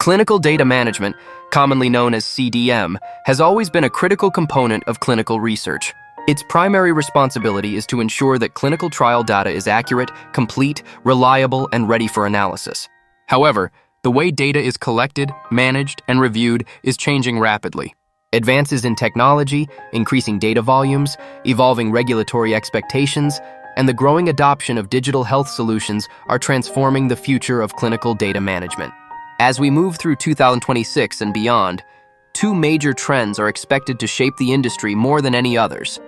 Clinical data management, commonly known as CDM, has always been a critical component of clinical research. Its primary responsibility is to ensure that clinical trial data is accurate, complete, reliable, and ready for analysis. However, the way data is collected, managed, and reviewed is changing rapidly. Advances in technology, increasing data volumes, evolving regulatory expectations, and the growing adoption of digital health solutions are transforming the future of clinical data management. As we move through 2026 and beyond, two major trends are expected to shape the industry more than any others: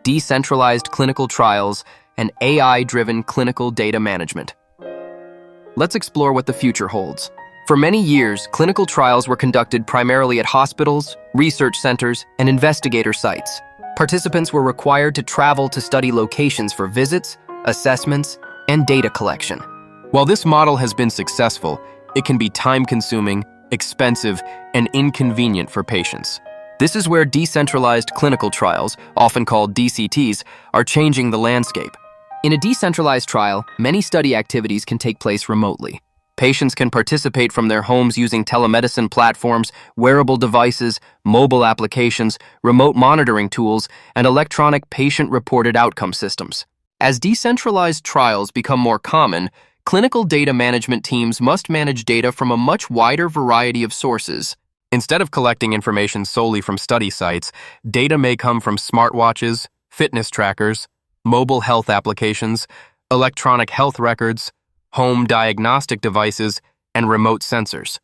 decentralized clinical trials and AI-driven clinical data management. Let's explore what the future holds. For many years, clinical trials were conducted primarily at hospitals, research centers, and investigator sites. Participants were required to travel to study locations for visits, assessments, and data collection. While this model has been successful, it can be time-consuming, expensive, and inconvenient for patients. This is where decentralized clinical trials, often called DCTs, are changing the landscape. In a decentralized trial, many study activities can take place remotely. Patients can participate from their homes using telemedicine platforms, wearable devices, mobile applications, remote monitoring tools, and electronic patient-reported outcome systems. As decentralized trials become more common, clinical data management teams must manage data from a much wider variety of sources. Instead of collecting information solely from study sites, data may come from smartwatches, fitness trackers, mobile health applications, electronic health records, home diagnostic devices, and remote sensors.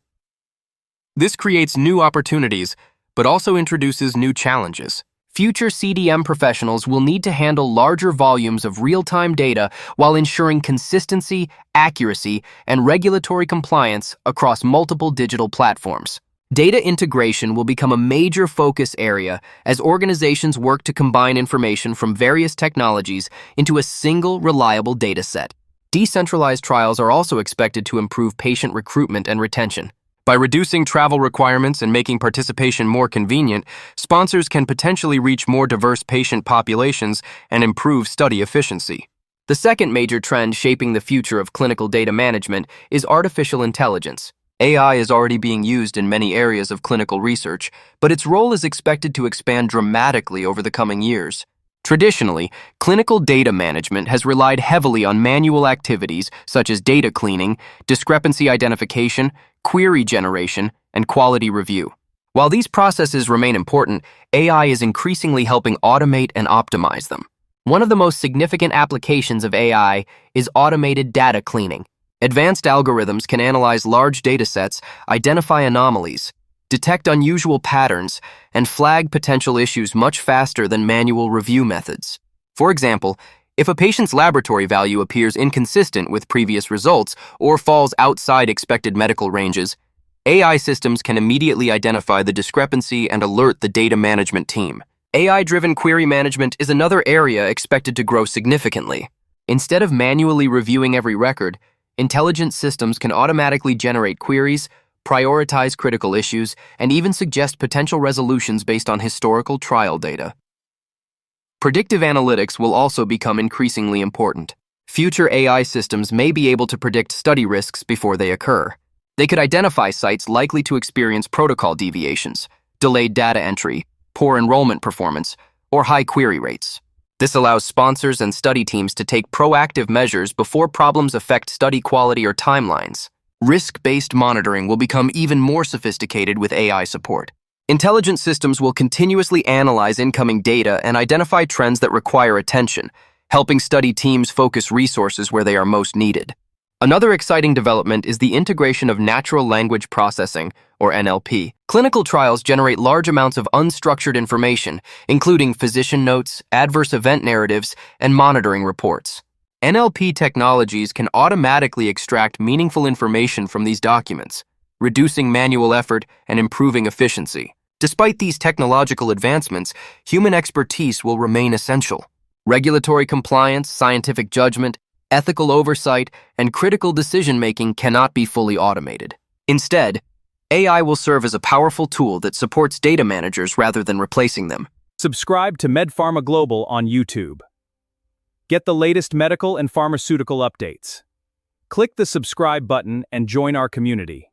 This creates new opportunities, but also introduces new challenges. Future CDM professionals will need to handle larger volumes of real-time data while ensuring consistency, accuracy, and regulatory compliance across multiple digital platforms. Data integration will become a major focus area as organizations work to combine information from various technologies into a single, reliable data set. Decentralized trials are also expected to improve patient recruitment and retention. By reducing travel requirements and making participation more convenient, sponsors can potentially reach more diverse patient populations and improve study efficiency. The second major trend shaping the future of clinical data management is artificial intelligence. AI is already being used in many areas of clinical research, but its role is expected to expand dramatically over the coming years. Traditionally, clinical data management has relied heavily on manual activities such as data cleaning, discrepancy identification, query generation, and quality review. While these processes remain important, AI is increasingly helping automate and optimize them. One of the most significant applications of AI is automated data cleaning. Advanced algorithms can analyze large datasets, identify anomalies, detect unusual patterns, and flag potential issues much faster than manual review methods. For example, if a patient's laboratory value appears inconsistent with previous results or falls outside expected medical ranges, AI systems can immediately identify the discrepancy and alert the data management team. AI-driven query management is another area expected to grow significantly. Instead of manually reviewing every record, intelligent systems can automatically generate queries, prioritize critical issues, and even suggest potential resolutions based on historical trial data. Predictive analytics will also become increasingly important. Future AI systems may be able to predict study risks before they occur. They could identify sites likely to experience protocol deviations, delayed data entry, poor enrollment performance, or high query rates. This allows sponsors and study teams to take proactive measures before problems affect study quality or timelines. Risk-based monitoring will become even more sophisticated with AI support. Intelligent systems will continuously analyze incoming data and identify trends that require attention, helping study teams focus resources where they are most needed. Another exciting development is the integration of natural language processing, or NLP. Clinical trials generate large amounts of unstructured information, including physician notes, adverse event narratives, and monitoring reports. NLP technologies can automatically extract meaningful information from these documents, reducing manual effort and improving efficiency. Despite these technological advancements, human expertise will remain essential. Regulatory compliance, scientific judgment, ethical oversight, and critical decision-making cannot be fully automated. Instead, AI will serve as a powerful tool that supports data managers rather than replacing them. Subscribe to MedPharma Global on YouTube. Get the latest medical and pharmaceutical updates. Click the subscribe button and join our community.